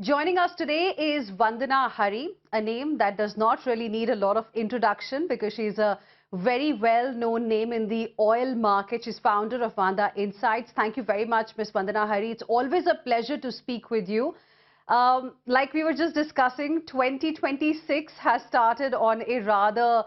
Joining us today is Vandana Hari, a name that does not really need a lot of introduction because she's a very well-known name in the oil market. She's founder of Vanda Insights. Thank you very much, Ms. Vandana Hari. It's always a pleasure to speak with you. Like we were just discussing, 2026 has started on a rather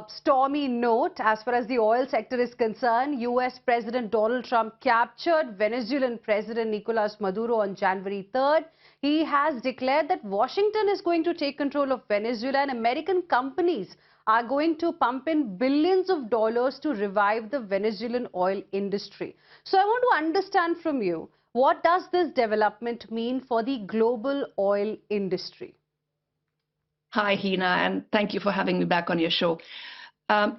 stormy note as far as the oil sector is concerned. US President Donald Trump captured Venezuelan President Nicolás Maduro on January 3rd. He has declared that Washington is going to take control of Venezuela and American companies are going to pump in billions of dollars to revive the Venezuelan oil industry. So I want to understand from you, what does this development mean for the global oil industry? Hi, Heena, and thank you for having me back on your show.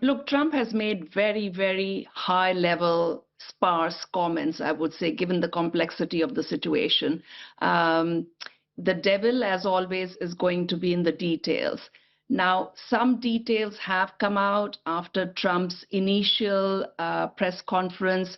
Look, Trump has made very high-level, sparse comments, I would say, given the complexity of the situation. The devil, as always, is going to be in the details. Now, some details have come out after Trump's initial press conference,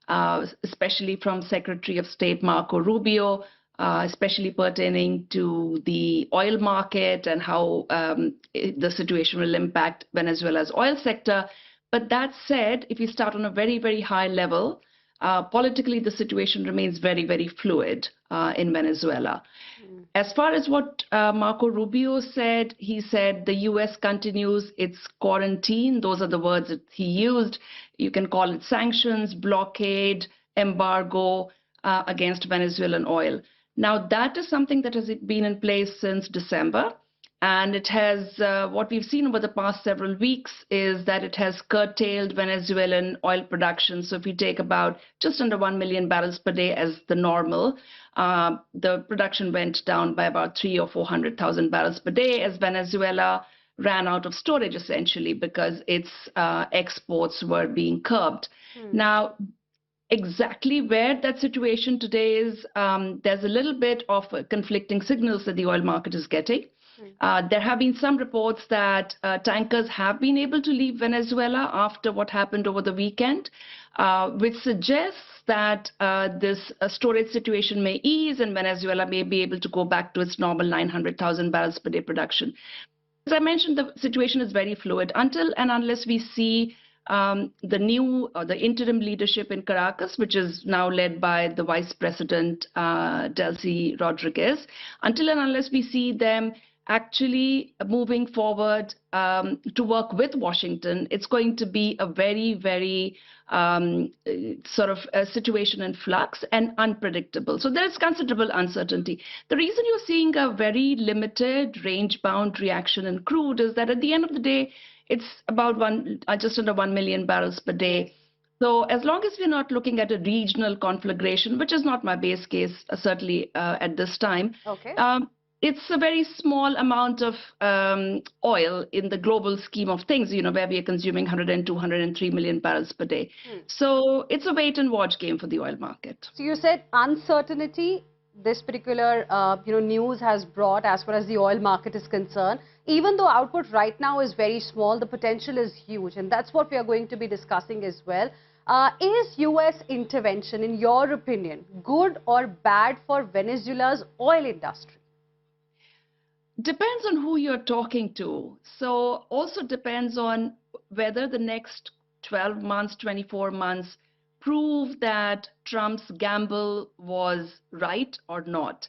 especially from Secretary of State Marco Rubio, especially pertaining to the oil market and how the situation will impact Venezuela's oil sector. But that said, if you start on a very high level, politically the situation remains very fluid in Venezuela. As far as what Marco Rubio said, he said the US continues its quarantine. Those are the words that he used. You can call it sanctions, blockade, embargo against Venezuelan oil. Now, that is something that has been in place since December, and it has, what we've seen over the past several weeks is that it has curtailed Venezuelan oil production. So if we take about just under 1 million barrels per day as the normal, the production went down by about 300,000 or 400,000 barrels per day as Venezuela ran out of storage, essentially, because its exports were being curbed. Now, exactly where that situation today is, there's a little bit of conflicting signals that the oil market is getting. There have been some reports that tankers have been able to leave Venezuela after what happened over the weekend, which suggests that this storage situation may ease and Venezuela may be able to go back to its normal 900,000 barrels per day production. As I mentioned, the situation is very fluid until and unless we see the interim leadership in Caracas, which is now led by the Vice President Delcy Rodriguez, until and unless we see them actually moving forward to work with Washington, it's going to be a very sort of a situation in flux and unpredictable. So there's considerable uncertainty. The reason you're seeing a very limited range-bound reaction in crude is that at the end of the day, it's about just under 1 million barrels per day. So as long as we're not looking at a regional conflagration, which is not my base case, certainly at this time, okay. It's a very small amount of oil in the global scheme of things, you know, where we are consuming 102, 103 million barrels per day. So it's a wait and watch game for the oil market. So you said uncertainty, this particular news has brought as far as the oil market is concerned. Even though output right now is very small, the potential is huge, and that's what we are going to be discussing as well. Is US intervention, in your opinion, good or bad for Venezuela's oil industry? Depends on who you're talking to. So also depends on whether the next 12 months, 24 months prove that Trump's gamble was right or not.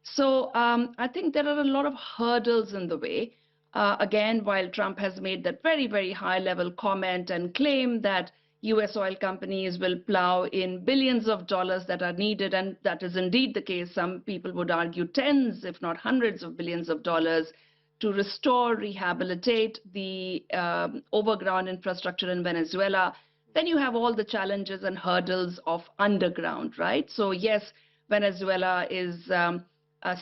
So I think there are a lot of hurdles in the way. Again, while Trump has made that very high-level comment and claim that US oil companies will plow in billions of dollars that are needed, and that is indeed the case. Some people would argue tens, if not hundreds of billions of dollars to restore, rehabilitate the overground infrastructure in Venezuela. Then you have all the challenges and hurdles of underground, right? So yes, Venezuela is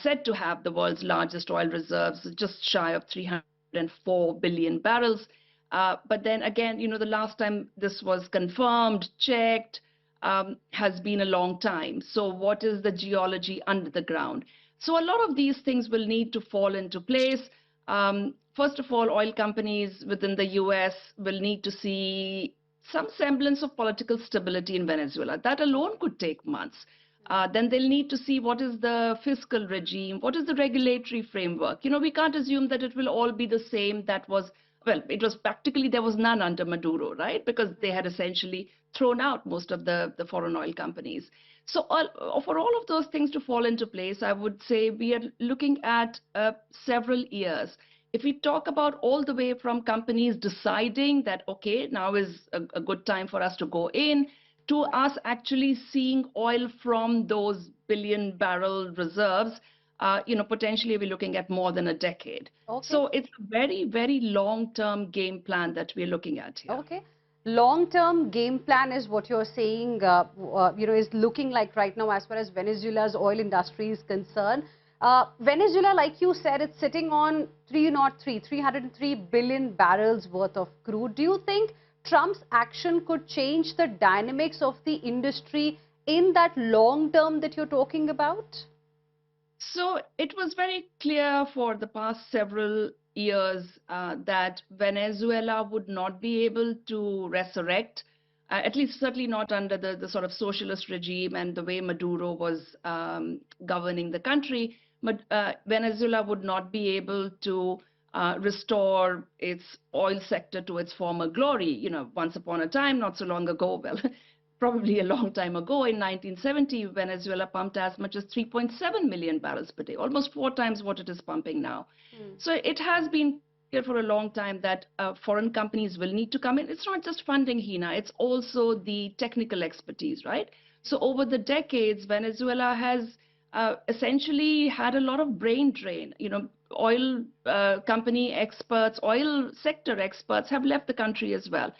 said to have the world's largest oil reserves, just shy of 304 billion barrels. But then again, you know, the last time this was confirmed, checked, has been a long time. So what is the geology under the ground? So a lot of these things will need to fall into place. First of all, oil companies within the US will need to see some semblance of political stability in Venezuela. That alone could take months. Then they'll need to see what is the fiscal regime, what is the regulatory framework. We can't assume that it will all be the same. Well, it was practically, there was none under Maduro, right? Because they had essentially thrown out most of the foreign oil companies. So for all of those things to fall into place, I would say we are looking at several years. If we talk about all the way from companies deciding that, okay, now is a good time for us to go in, to us actually seeing oil from those billion barrel reserves, potentially we're looking at more than a decade. Okay. So it's a very, very long-term game plan that we're looking at here. Okay. Long-term game plan is what you're saying, is looking like right now as far as Venezuela's oil industry is concerned. Venezuela, like you said, it's sitting on 303 billion barrels worth of crude. Do you think Trump's action could change the dynamics of the industry in that long term that you're talking about? So it was very clear for the past several years that Venezuela would not be able to resurrect, at least certainly not under the sort of socialist regime and the way Maduro was governing the country. But Venezuela would not be able to restore its oil sector to its former glory. Once upon a time, not so long ago, well, probably a long time ago, in 1970, Venezuela pumped as much as 3.7 million barrels per day, almost 4 times what it is pumping now. So it has been clear for a long time that foreign companies will need to come in. It's not just funding, Heena, it's also the technical expertise, right? So over the decades, Venezuela has essentially had a lot of brain drain. Oil company experts, oil sector experts have left the country as well.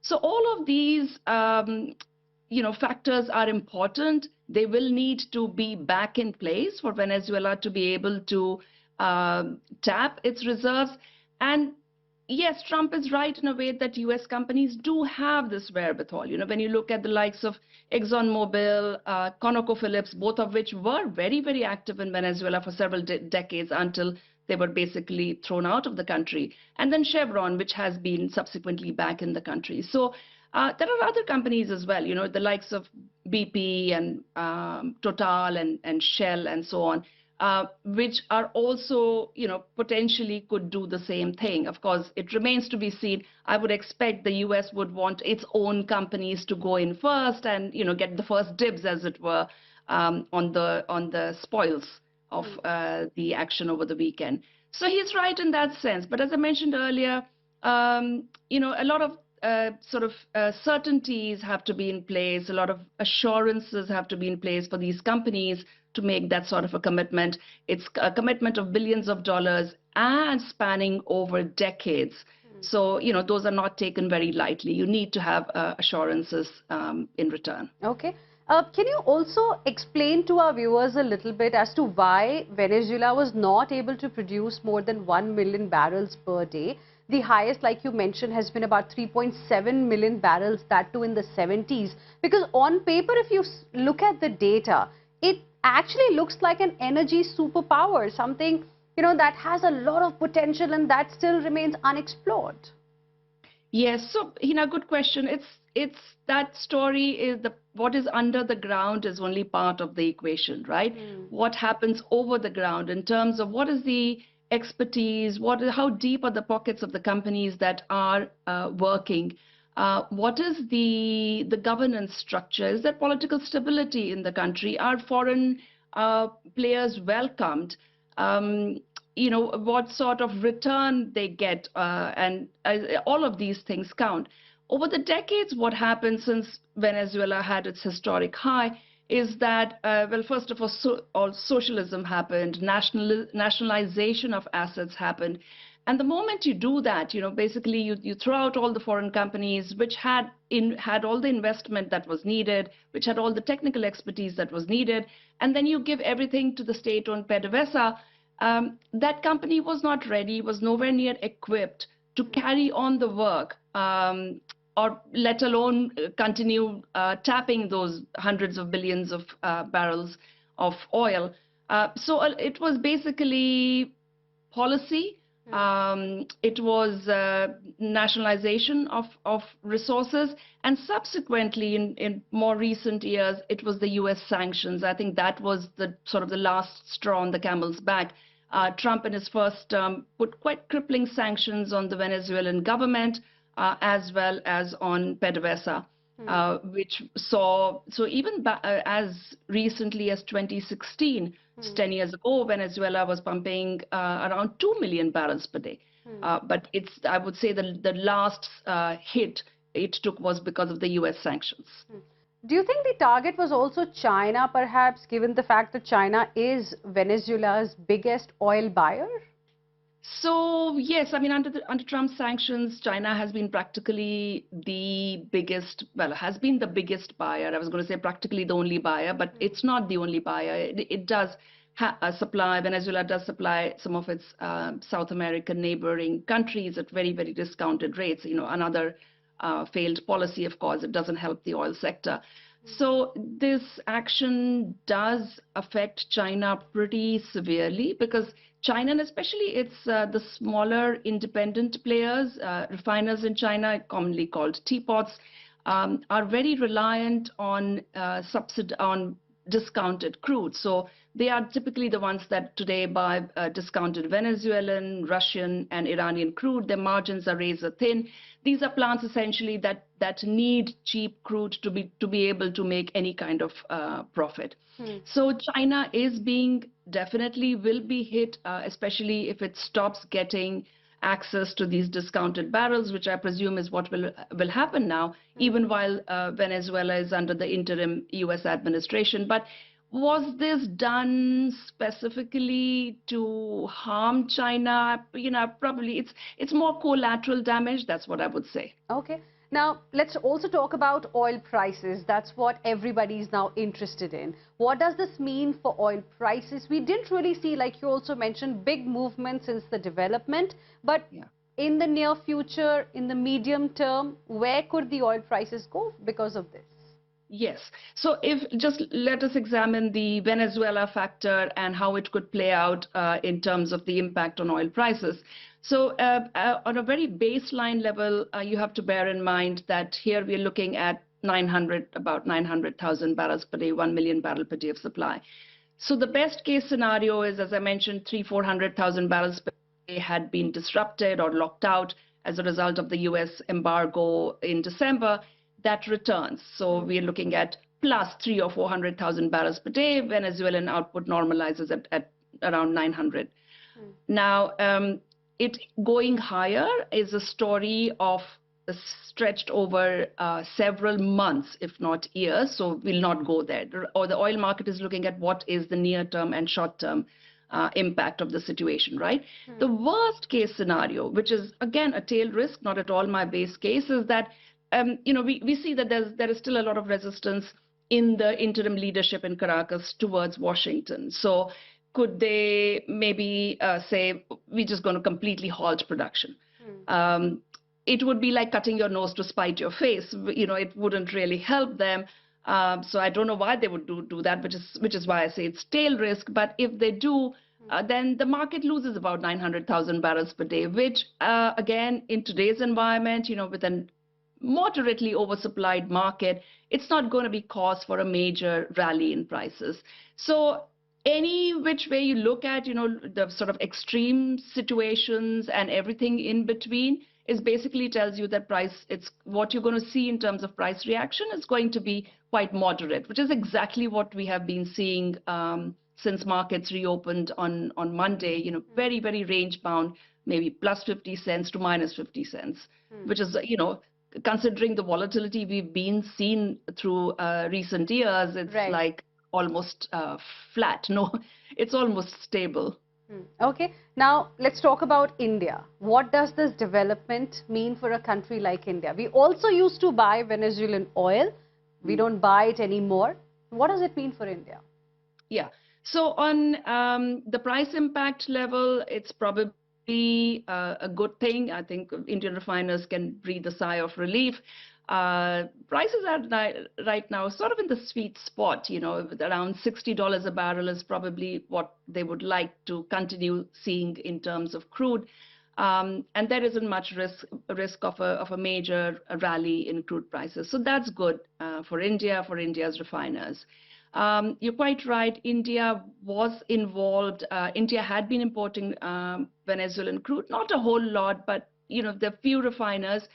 So all of these factors are important. They will need to be back in place for Venezuela to be able to tap its reserves. And yes, Trump is right in a way that US companies do have this wherewithal. When you look at the likes of ExxonMobil, ConocoPhillips, both of which were very, very active in Venezuela for several decades until they were basically thrown out of the country. And then Chevron, which has been subsequently back in the country. So there are other companies as well, the likes of BP and Total and Shell and so on, which are also, potentially could do the same thing. Of course, it remains to be seen. I would expect the US would want its own companies to go in first and, get the first dibs, as it were, on the spoils of the action over the weekend. So he's right in that sense. But as I mentioned earlier, a lot of certainties have to be in place, a lot of assurances have to be in place for these companies to make that sort of a commitment. It's a commitment of billions of dollars and spanning over decades. So, those are not taken very lightly. You need to have assurances in return. Okay. Can you also explain to our viewers a little bit as to why Venezuela was not able to produce more than 1 million barrels per day? The highest, like you mentioned, has been about 3.7 million barrels, that too in the 70s. Because on paper, if you look at the data, it actually looks like an energy superpower, something, that has a lot of potential and that still remains unexplored. Yes, so Hina, good question. It's that story is what is under the ground is only part of the equation, right? What happens over the ground in terms of what is the expertise, how deep are the pockets of the companies that are working? What is the governance structure? Is there political stability in the country? Are foreign players welcomed? What sort of return they get, and all of these things count. Over the decades, what happened since Venezuela had its historic high is that, well, first of all, socialism happened, nationalization of assets happened. And the moment you do that, basically you throw out all the foreign companies which had all the investment that was needed, which had all the technical expertise that was needed, and then you give everything to the state-owned PDVSA. That company was not ready, was nowhere near equipped to carry on the work, or let alone continue tapping those hundreds of billions of barrels of oil. So it was basically policy, It was nationalization of resources, and subsequently, in more recent years, it was the U.S. sanctions. I think that was the sort of the last straw on the camel's back. Trump, in his first term, put quite crippling sanctions on the Venezuelan government, as well as on PDVSA, which saw, so even as recently as 2016, it's 10 years ago, Venezuela was pumping around 2 million barrels per day. But I would say the last hit it took was because of the US sanctions. Do you think the target was also China, perhaps, given the fact that China is Venezuela's biggest oil buyer? So yes, I mean, under Trump's sanctions, China has been practically the biggest, well, has been the biggest buyer. I was going to say practically the only buyer, but it's not the only buyer. It does supply, Venezuela does supply some of its South American neighboring countries at very, very discounted rates. You know, another failed policy, of course, it doesn't help the oil sector. So this action does affect China pretty severely, because China, and especially the smaller independent players, refiners in China, commonly called teapots, are very reliant on discounted crude. So they are typically the ones that today buy discounted Venezuelan, Russian, and Iranian crude. Their margins are razor thin. These are plants essentially that need cheap crude to be able to make any kind of profit. So China is definitely will be hit, especially if it stops getting access to these discounted barrels, which I presume is what will happen now, even while Venezuela is under the interim US administration. But was this done specifically to harm China? You know, probably it's more collateral damage. That's what I would say. Okay. Now, let's also talk about oil prices. That's what everybody's now interested in. What does this mean for oil prices? We didn't really see, like you also mentioned, big movement since the development. But in the near future, in the medium term, where could the oil prices go because of this? Yes. So just let us examine the Venezuela factor and how it could play out in terms of the impact on oil prices. So on a very baseline level, you have to bear in mind that here we're looking at about 900,000 barrels per day, 1 million barrel per day of supply. So the best case scenario is, as I mentioned, 400,000 barrels per day had been disrupted or locked out as a result of the US embargo in December. That returns. So we're looking at plus 300,000 or 400,000 barrels per day. Venezuelan output normalizes at around 900. Now, it going higher is a story of stretched over several months, if not years. So we'll not go there. Or the oil market is looking at what is the near-term and short-term impact of the situation, right? The worst case scenario, which is again a tail risk, not at all my base case, is that you know, we see that there is still a lot of resistance in the interim leadership in Caracas towards Washington. So could they maybe say, we're just going to completely halt production? It would be like cutting your nose to spite your face. You know, it wouldn't really help them. So I don't know why they would do that, which is why I say it's tail risk. But if they do, then the market loses about 900,000 barrels per day, which again, in today's environment, you know, with an moderately oversupplied market, it's not going to be cause for a major rally in prices. So any which way you look at, you know, the sort of extreme situations and everything in between is basically tells you that it's what you're going to see in terms of price reaction is going to be quite moderate, which is exactly what we have been seeing since markets reopened on Monday, you know, very, very range bound, maybe plus 50 cents to minus 50 cents, which is, you know, considering the volatility we've been seen through recent years, it's like almost flat. No, it's almost stable. Okay. Now, let's talk about India. What does this development mean for a country like India? We also used to buy Venezuelan oil. We don't buy it anymore. What does it mean for India? Yeah. So on the price impact level, it's probably a good thing. I think Indian refiners can breathe a sigh of relief. Prices are right now sort of in the sweet spot, you know, around $60 a barrel is probably what they would like to continue seeing in terms of crude. And there isn't much risk of a major rally in crude prices. So that's good for India, for India's refiners. You're quite right. India was involved. India had been importing Venezuelan crude, not a whole lot, but there are few refiners.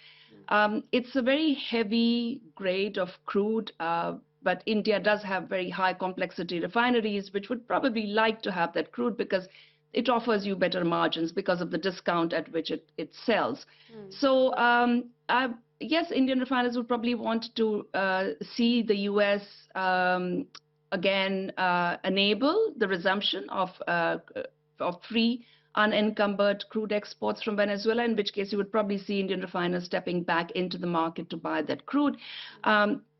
It's a very heavy grade of crude, but India does have very high complexity refineries, which would probably like to have that crude because it offers you better margins because of the discount at which it sells. So yes, Indian refiners would probably want to see the US again enable the resumption of free unencumbered crude exports from Venezuela, in which case you would probably see Indian refiners stepping back into the market to buy that crude.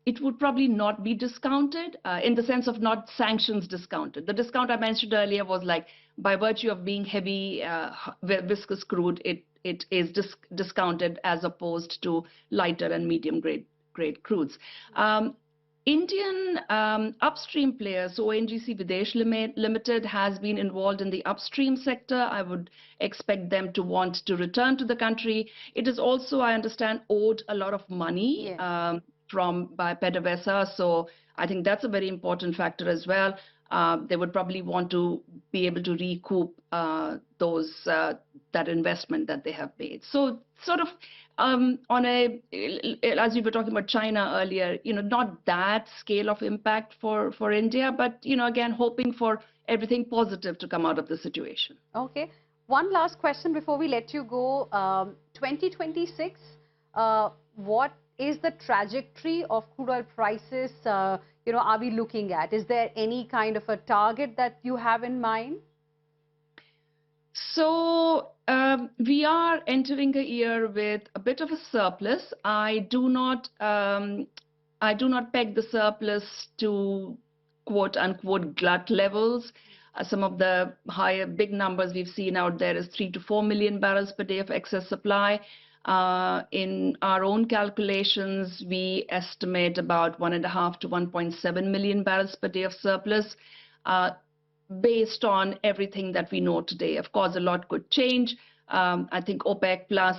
It would probably not be discounted in the sense of not sanctions discounted. The discount I mentioned earlier was like by virtue of being heavy, viscous crude, it is discounted as opposed to lighter and medium grade crudes. Indian upstream players, so ONGC Videsh Limited has been involved in the upstream sector. I would expect them to want to return to the country. It is also, I understand, owed a lot of money by PDVSA. So I think that's a very important factor as well. They would probably want to be able to recoup that investment that they have made. So sort of as we were talking about China earlier, not that scale of impact for India, but again, hoping for everything positive to come out of the situation. Okay. One last question before we let you go. 2026, what is the trajectory of crude oil prices? Are we looking at? Is there any kind of a target that you have in mind? So we are entering a year with a bit of a surplus. I do not peg the surplus to quote unquote glut levels. Some of the higher big numbers we've seen out there is 3 to 4 million barrels per day of excess supply. In our own calculations, we estimate about 1.5 to 1.7 million barrels per day of surplus. Based on everything that we know today. Of course, a lot could change. I think OPEC plus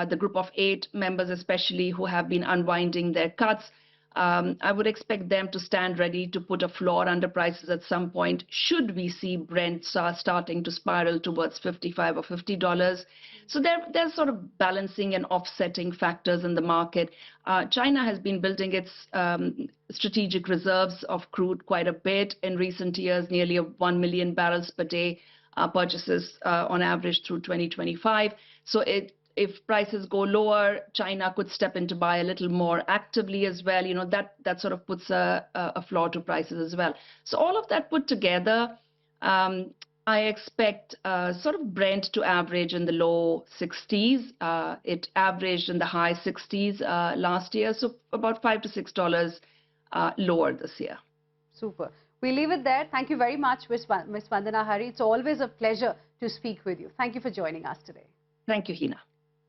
the group of 8 members especially who have been unwinding their cuts, I would expect them to stand ready to put a floor under prices at some point should we see Brent starting to spiral towards $55 or $50. So there's sort of balancing and offsetting factors in the market. China has been building its strategic reserves of crude quite a bit in recent years, nearly 1 million barrels per day purchases on average through 2025. So if prices go lower, China could step in to buy a little more actively as well. That sort of puts a floor to prices as well. So all of that put together, I expect sort of Brent to average in the low 60s. It averaged in the high 60s last year, so about $5 to $6 lower this year. Super. We leave it there. Thank you very much, Ms. Vandana Hari. It's always a pleasure to speak with you. Thank you for joining us today. Thank you, Heena.